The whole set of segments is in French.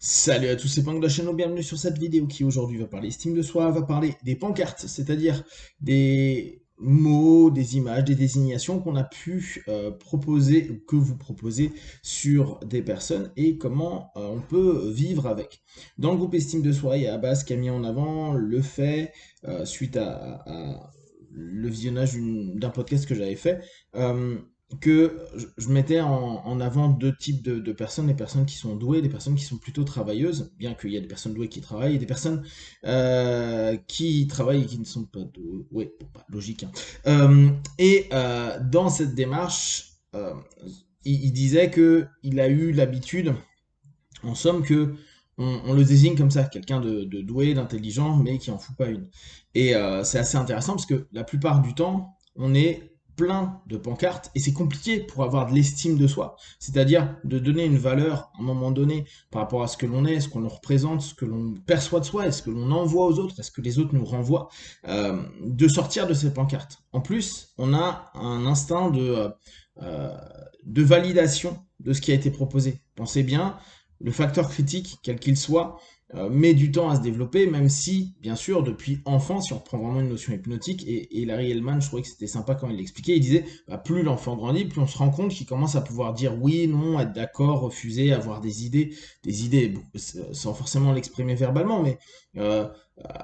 Salut à tous, c'est Pang de la chaîne, bienvenue sur cette vidéo qui aujourd'hui va parler estime de soi, va parler des pancartes, c'est-à-dire des mots, des images, des désignations qu'on a pu proposer ou que vous proposez sur des personnes et comment on peut vivre avec. Dans le groupe estime de soi, il y a Abbas qui a mis en avant le fait, suite à le visionnage d'un podcast que j'avais fait, que je mettais en avant deux types de personnes, les personnes qui sont douées, les personnes qui sont plutôt travailleuses, bien qu'il y a des personnes douées qui travaillent, et des personnes qui travaillent et qui ne sont pas douées. Ouais, bon, bah, logique, hein. Dans cette démarche, il disait que il a eu l'habitude, en somme, que on le désigne comme ça, quelqu'un de doué, d'intelligent, mais qui en fout pas une. C'est assez intéressant parce que la plupart du temps, on est plein de pancartes et c'est compliqué pour avoir de l'estime de soi, c'est-à-dire de donner une valeur à un moment donné par rapport à ce que l'on est, ce qu'on nous représente, ce que l'on perçoit de soi et ce que l'on envoie aux autres, est ce que les autres nous renvoient, de sortir de ces pancartes. En plus, on a un instinct euh, de validation de ce qui a été proposé. Pensez bien, le facteur critique, quel qu'il soit, met du temps à se développer, même si, bien sûr, depuis enfant, si on reprend vraiment une notion hypnotique, et Larry Hellman, je trouvais que c'était sympa quand il l'expliquait, il disait, bah, plus l'enfant grandit, plus on se rend compte qu'il commence à pouvoir dire oui, non, être d'accord, refuser, avoir des idées sans forcément l'exprimer verbalement, mais euh,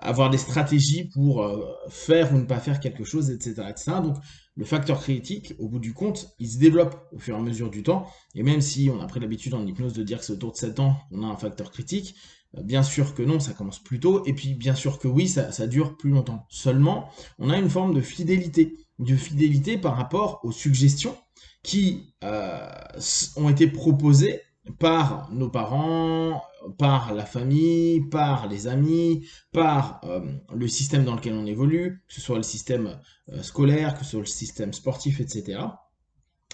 avoir des stratégies pour faire ou ne pas faire quelque chose, etc., etc. Donc, le facteur critique, au bout du compte, il se développe au fur et à mesure du temps, et même si on a pris l'habitude en hypnose de dire que c'est autour de 7 ans qu'on a un facteur critique, bien sûr que non, ça commence plus tôt, et puis bien sûr que oui, ça dure plus longtemps. Seulement, on a une forme de fidélité par rapport aux suggestions qui ont été proposées par nos parents, par la famille, par les amis, par le système dans lequel on évolue, que ce soit le système scolaire, que ce soit le système sportif, etc.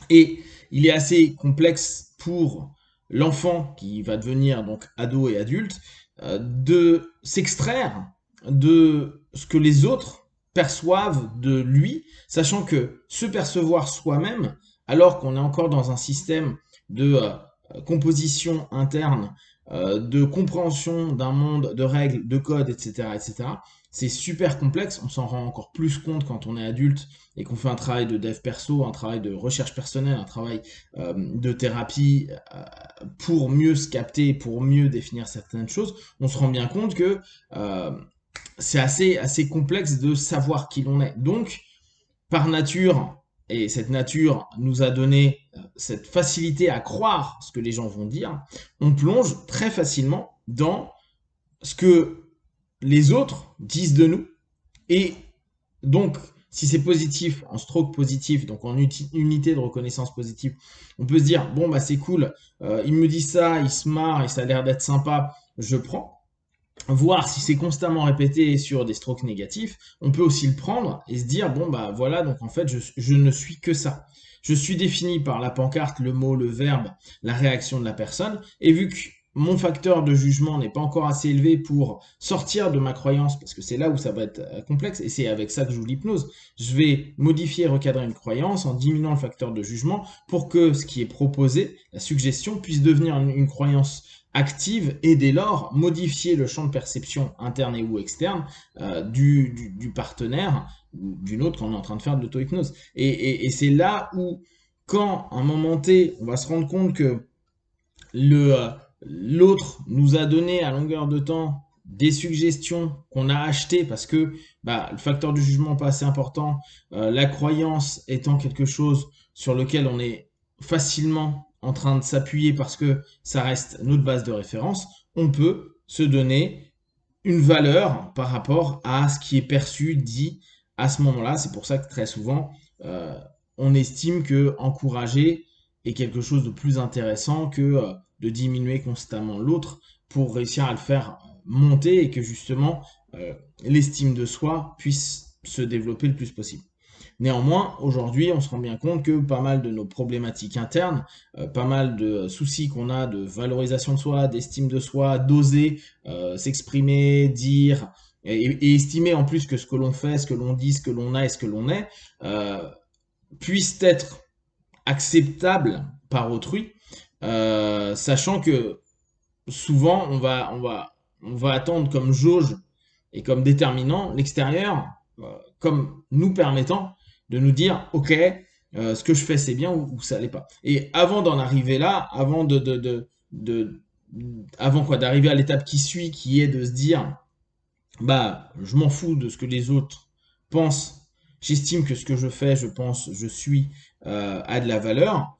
Et il est assez complexe pour l'enfant qui va devenir donc ado et adulte de s'extraire de ce que les autres perçoivent de lui, sachant que se percevoir soi-même, alors qu'on est encore dans un système de composition interne, de compréhension d'un monde, de règles, de codes, etc., etc., c'est super complexe. On s'en rend encore plus compte quand on est adulte et qu'on fait un travail de dev perso, un travail de recherche personnelle, un travail de thérapie pour mieux se capter, pour mieux définir certaines choses, on se rend bien compte que c'est assez complexe de savoir qui l'on est. Donc, par nature, et cette nature nous a donné cette facilité à croire ce que les gens vont dire, on plonge très facilement dans ce que les autres disent de nous et donc, si c'est positif, en stroke positif, donc en unité de reconnaissance positive, on peut se dire, bon, bah c'est cool, il me dit ça, il se marre et ça a l'air d'être sympa, je prends. Voir si c'est constamment répété sur des strokes négatifs, on peut aussi le prendre et se dire, bon, bah voilà, donc en fait, je ne suis que ça. Je suis défini par la pancarte, le mot, le verbe, la réaction de la personne, et vu que mon facteur de jugement n'est pas encore assez élevé pour sortir de ma croyance, parce que c'est là où ça va être complexe, et c'est avec ça que je joue l'hypnose, je vais modifier et recadrer une croyance en diminuant le facteur de jugement pour que ce qui est proposé, la suggestion, puisse devenir une croyance active et dès lors modifier le champ de perception interne et ou externe du partenaire ou d'une autre quand on est en train de faire de l'auto-hypnose. Et c'est là où, quand à un moment T, on va se rendre compte que l'autre nous a donné à longueur de temps des suggestions qu'on a achetées parce que bah, le facteur du jugement pas assez important, la croyance étant quelque chose sur lequel on est facilement en train de s'appuyer parce que ça reste notre base de référence, on peut se donner une valeur par rapport à ce qui est perçu, dit à ce moment-là. C'est pour ça que très souvent, euh, on estime que encourager est quelque chose de plus intéressant que de diminuer constamment l'autre pour réussir à le faire monter et que justement l'estime de soi puisse se développer le plus possible. Néanmoins, aujourd'hui, on se rend bien compte que pas mal de nos problématiques internes, pas mal de soucis qu'on a de valorisation de soi, d'estime de soi, d'oser s'exprimer, dire, et estimer en plus que ce que l'on fait, ce que l'on dit, ce que l'on a et ce que l'on est, puissent être acceptables par autrui, sachant que souvent, on va attendre comme jauge et comme déterminant l'extérieur, comme nous permettant de nous dire, OK, ce que je fais c'est bien ou ça l'est pas. Et avant d'en arriver là, de- avant quoi, d'arriver à l'étape qui suit, qui est de se dire, bah, je m'en fous de ce que les autres pensent. J'estime que ce que je fais, je pense, je suis, a de la valeur.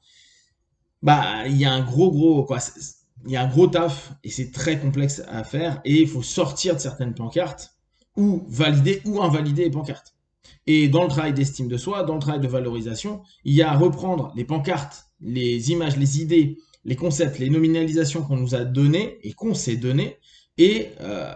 Bah, il y a un gros, quoi. Il y a un gros taf et c'est très complexe à faire et il faut sortir de certaines pancartes ou valider ou invalider les pancartes. Et dans le travail d'estime de soi, dans le travail de valorisation, il y a à reprendre les pancartes, les images, les idées, les concepts, les nominalisations qu'on nous a données et qu'on s'est données et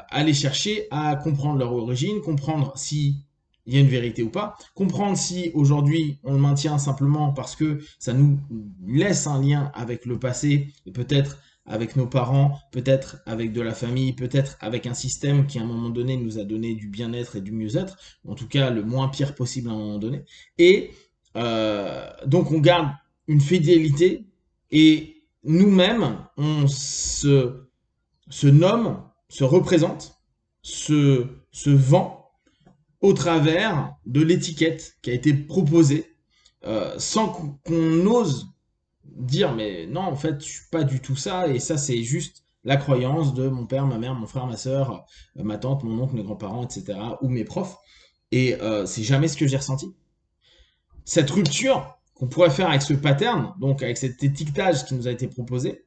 aller chercher à comprendre leur origine, comprendre si il y a une vérité ou pas, comprendre si aujourd'hui on le maintient simplement parce que ça nous laisse un lien avec le passé et peut-être avec nos parents, peut-être avec de la famille, peut-être avec un système qui à un moment donné nous a donné du bien-être et du mieux-être, en tout cas le moins pire possible à un moment donné. Et donc on garde une fidélité et nous-mêmes on se nomme, se représente, se vend au travers de l'étiquette qui a été proposée sans qu'on ose dire mais non en fait je suis pas du tout ça et ça c'est juste la croyance de mon père, ma mère, mon frère, ma soeur, ma tante, mon oncle, mes grands-parents, etc. ou mes profs et c'est jamais ce que j'ai ressenti. Cette rupture qu'on pourrait faire avec ce pattern, donc avec cet étiquetage qui nous a été proposé,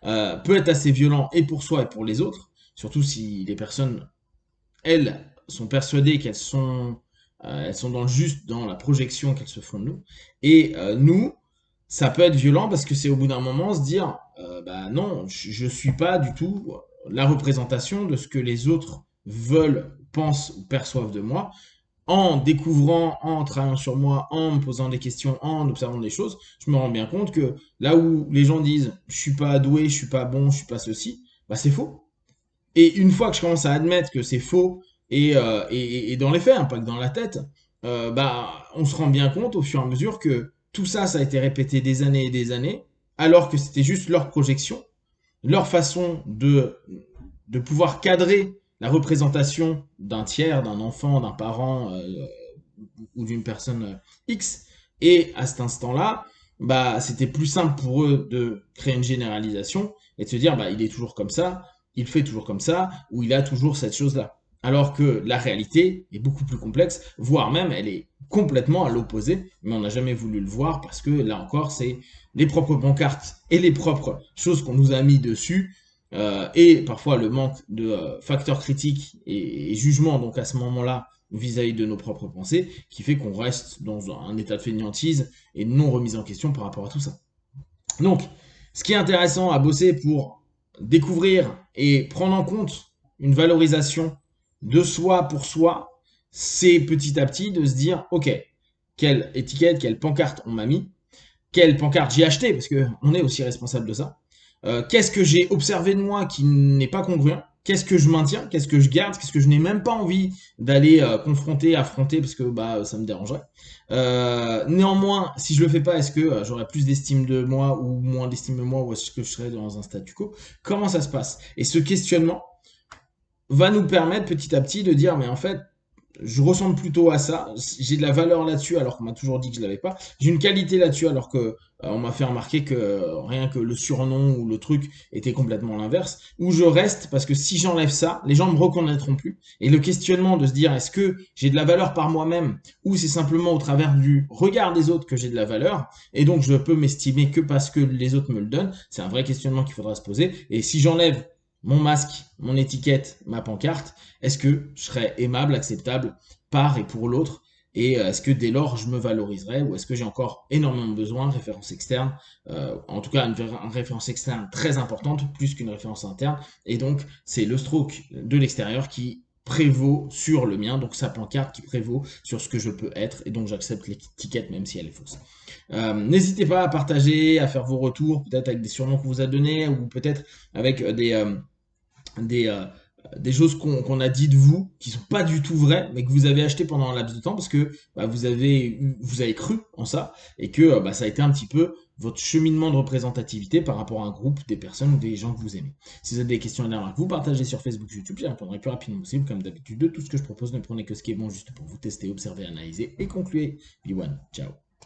peut être assez violent et pour soi et pour les autres, surtout si les personnes, elles, sont persuadées qu'elles sont dans le juste, dans la projection qu'elles se font de nous. Et nous, ça peut être violent parce que c'est au bout d'un moment se dire, bah non, je suis pas du tout la représentation de ce que les autres veulent, pensent ou perçoivent de moi en découvrant, en travaillant sur moi, en me posant des questions, en observant des choses, je me rends bien compte que là où les gens disent je suis pas doué, je suis pas bon, je suis pas ceci, bah c'est faux. Et une fois que je commence à admettre que c'est faux et dans les faits, hein, pas que dans la tête, bah on se rend bien compte au fur et à mesure que tout ça, ça a été répété des années et des années, alors que c'était juste leur projection, leur façon de pouvoir cadrer la représentation d'un tiers, d'un enfant, d'un parent ou d'une personne X. Et à cet instant-là, bah, c'était plus simple pour eux de créer une généralisation et de se dire, bah, il est toujours comme ça, il fait toujours comme ça, ou il a toujours cette chose-là. Alors que la réalité est beaucoup plus complexe, voire même elle est complètement à l'opposé, mais on n'a jamais voulu le voir parce que là encore, c'est les propres pancartes et les propres choses qu'on nous a mis dessus, et parfois le manque de facteurs critiques et jugement, donc à ce moment-là, vis-à-vis de nos propres pensées, qui fait qu'on reste dans un état de fainéantise et non remise en question par rapport à tout ça. Donc, ce qui est intéressant à bosser pour découvrir et prendre en compte une valorisation de soi pour soi, c'est petit à petit de se dire, ok, quelle étiquette, quelle pancarte on m'a mis, quelle pancarte j'ai acheté, parce qu'on est aussi responsable de ça. Qu'est-ce que j'ai observé de moi qui n'est pas congruent? Qu'est-ce que je maintiens? Qu'est-ce que je garde? Qu'est-ce que je n'ai même pas envie d'aller confronter, affronter, parce que bah, ça me dérangerait. Néanmoins, si je le fais pas, est-ce que j'aurai plus d'estime de moi ou moins d'estime de moi, ou est-ce que je serai dans un statu quo? Comment ça se passe? Et ce questionnement va nous permettre petit à petit de dire, mais en fait, je ressemble plutôt à ça. J'ai de la valeur là-dessus alors qu'on m'a toujours dit que je l'avais pas. J'ai une qualité là-dessus alors que on m'a fait remarquer que rien que le surnom ou le truc était complètement l'inverse. Où je reste parce que si j'enlève ça, les gens me reconnaîtront plus. Et le questionnement de se dire est-ce que j'ai de la valeur par moi-même ou c'est simplement au travers du regard des autres que j'ai de la valeur et donc je peux m'estimer que parce que les autres me le donnent. C'est un vrai questionnement qu'il faudra se poser. Et si j'enlève mon masque, mon étiquette, ma pancarte, est-ce que je serais aimable, acceptable par et pour l'autre? Et est-ce que dès lors je me valoriserais ou est-ce que j'ai encore énormément besoin de références externes, en tout cas une référence externe très importante, plus qu'une référence interne, et donc c'est le stroke de l'extérieur qui prévaut sur le mien, donc sa pancarte qui prévaut sur ce que je peux être, et donc j'accepte l'étiquette même si elle est fausse. N'hésitez pas à partager, à faire vos retours, peut-être avec des surnoms qu'on vous a donnés, ou peut-être avec des, euh, des choses qu'on a dit de vous, qui sont pas du tout vraies, mais que vous avez acheté pendant un laps de temps parce que bah, vous avez cru en ça et que bah, ça a été un petit peu votre cheminement de représentativité par rapport à un groupe, des personnes ou des gens que vous aimez. Si vous avez des questions et des remarques, vous partagez sur Facebook, YouTube, j'y répondrai le plus rapidement possible. Comme d'habitude, de tout ce que je propose, ne prenez que ce qui est bon juste pour vous tester, observer, analyser et conclure. Be one, ciao.